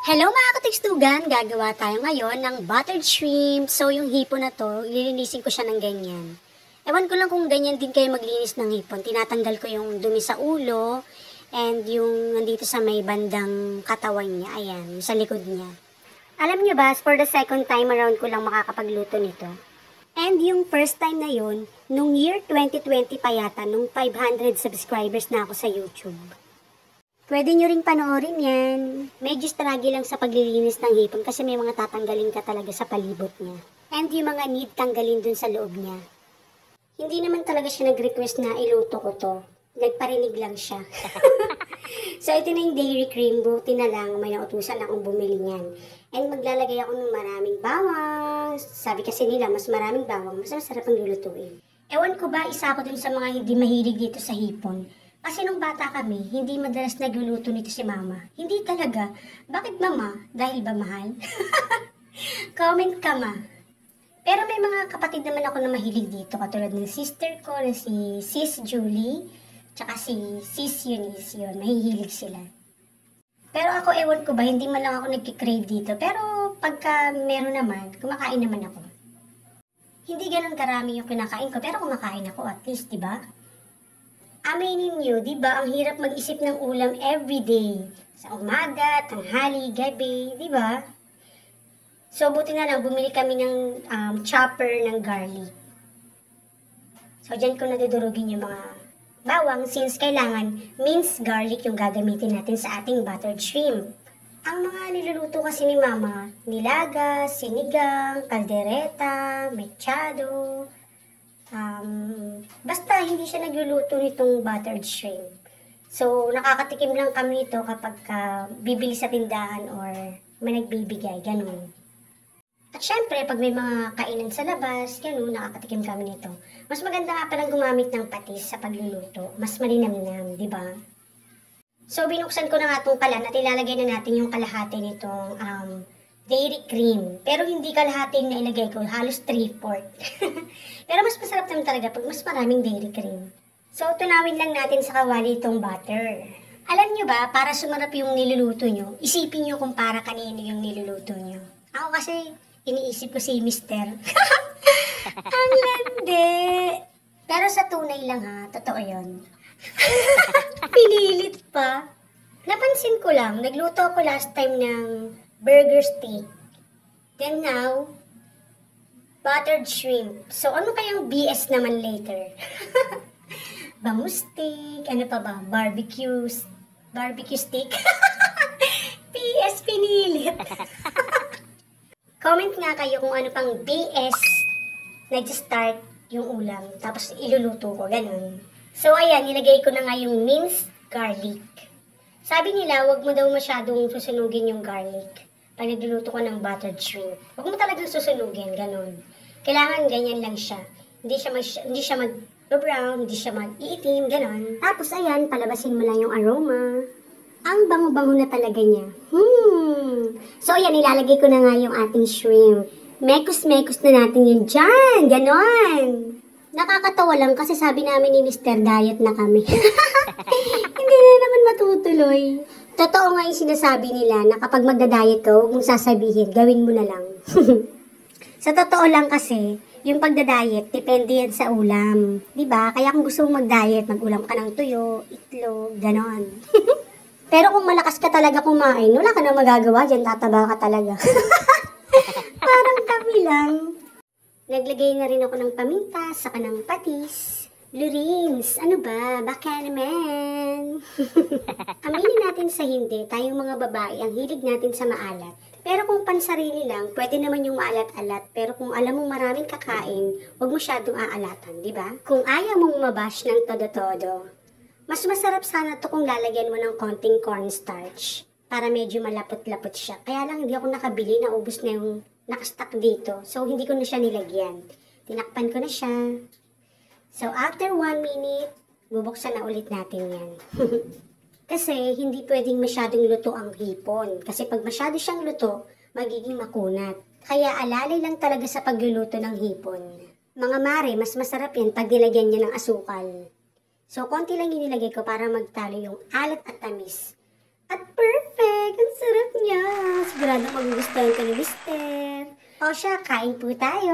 Hello mga katikstugan! Gagawa tayo ngayon ng buttered shrimp. So yung hipon na to, ililinisin ko siya ng ganyan. Ewan ko lang kung ganyan din kayo maglinis ng hipon. Tinatanggal ko yung dumi sa ulo and yung nandito sa may bandang katawan niya. Ayan, sa likod niya. Alam niyo ba, for the second time around ko lang makakapagluto nito. And yung first time na yun, nung year 2020 pa yata, nung 500 subscribers na ako sa YouTube. Pwede nyo ring panoorin yan. Medyo struggle lang sa paglilinis ng hipon kasi may mga tatanggalin ka talaga sa palibot niya. And yung mga need tanggalin dun sa loob niya. Hindi naman talaga siya nag-request na iluto ko to. Nagparinig lang siya. So ito na yung dairy cream. Buti na lang may nautusan akong bumili niyan. And maglalagay ako ng maraming bawang. Sabi kasi nila mas maraming bawang, mas masarap ang lulutuin. Ewan ko ba, isa ako dun sa mga hindi mahilig dito sa hipon. Kasi nung bata kami, hindi madalas nagluluto nito si mama. Hindi talaga. Bakit mama? Dahil ba mahal? Comment ka ma. Pero may mga kapatid naman ako na mahilig dito. Katulad ng sister ko na si Sis Julie. Tsaka si Sis Eunice yun. Mahihilig sila. Pero ako ewan ko ba, hindi man lang ako nagkikrave dito. Pero pagka meron naman, kumakain naman ako. Hindi ganun karami yung kinakain ko. Pero kumakain ako at least, diba? Aminin nyo, di ba, ang hirap mag-isip ng ulam everyday. Sa umaga, tanghali, gabi, di ba? So, buti na lang, bumili kami ng chopper ng garlic. So, dyan ko nadudurugin yung mga bawang since kailangan minced garlic yung gagamitin natin sa ating buttered shrimp. Ang mga niluluto kasi ni Mama, nilaga, sinigang, kaldereta, mechado, basta hindi siya nagluluto nitong buttered shrimp. So, nakakatikim lang kami nito kapag bibili sa tindahan or may nagbibigay, ganun. At syempre, pag may mga kainan sa labas, ganun, nakakatikim kami nito. Mas maganda nga palang gumamit ng patis sa pagluluto. Mas malinamnam, di ba? So, binuksan ko na nga itong kalan at ilalagay na natin yung kalahati nitong dairy cream. Pero hindi kalahati na ilagay ko, halos 3/4. Pero mas masarap naman talaga pag mas maraming dairy cream. So, tunawin lang natin sa kawali itong butter. Alam nyo ba, para sumarap yung niluluto nyo, isipin nyo kung para kanino yung niluluto nyo. Ako kasi, iniisip ko si Mister. Ang landi! Pero sa tunay lang ha, totoo yun. Pinilit pa. Napansin ko lang, nagluto ako last time ng burger steak. Then now, buttered shrimp. So, ano kayang BS naman later? Bangus steak, ano pa ba? Barbecue steak. BS pinilit. Comment nga kayo kung ano pang BS nag-start yung ulam. Tapos iluluto ko, ganun. So, ayan, nilagay ko na nga yung minced garlic. Sabi nila, wag mo daw masyadong susunugin yung garlic pag nagluluto ko ng buttered shrimp. Huwag mo talagang susunugin, ganun. Kailangan ganyan lang siya. Hindi siya mag-brown, hindi siya mag-iitim, ganun. Tapos ayan, palabasin mo lang yung aroma. Ang bango-bango na talaga niya. So ayan, ilalagay ko na nga yung ating shrimp. Mekos-mekos na natin yun dyan, ganun. Nakakatawa lang kasi sabi namin ni Mr. Diet na kami. Hindi na naman matutuloy. Totoo nga yung sinasabi nila na kapag magda-diet ka, huwag mong sasabihin, gawin mo na lang. Sa totoo lang kasi, yung pagda-diet, depende yan sa ulam. Diba? Kaya kung gusto mong mag-diet, mag-ulam ka ng tuyo, itlog, ganon. Pero kung malakas ka talaga kumain, wala ka na magagawa dyan, tataba ka talaga. Parang kami lang. Naglagay na rin ako ng paminta, saka ng patis. Lurins, ano ba? Baka naman. Aminin natin sa hindi, tayong mga babae, ang hilig natin sa maalat. Pero kung pansarili lang, pwede naman yung maalat-alat. Pero kung alam mong maraming kakain, huwag masyadong aalatan, di ba? Kung ayaw mong mabash ng todo-todo, mas masarap sana to kung lalagyan mo ng konting cornstarch para medyo malapot-lapot siya. Kaya lang hindi ako nakabili, naubos na yung nakastock dito. So, hindi ko na siya nilagyan. Tinakpan ko na siya. So, after 1 minute, bubuksan na ulit natin yan. Kasi, hindi pwedeng masyadong luto ang hipon. Kasi pag masyado siyang luto, magiging makunat. Kaya, alalay lang talaga sa pagluluto ng hipon. Mga mare, mas masarap yan pag nilagyan niya ng asukal. So, konti lang inilagay ko para magtalo yung alat at tamis. At perfect! Ang sarap niya! Siguradong magugustuhan ka ni Mister. O siya, kain po tayo.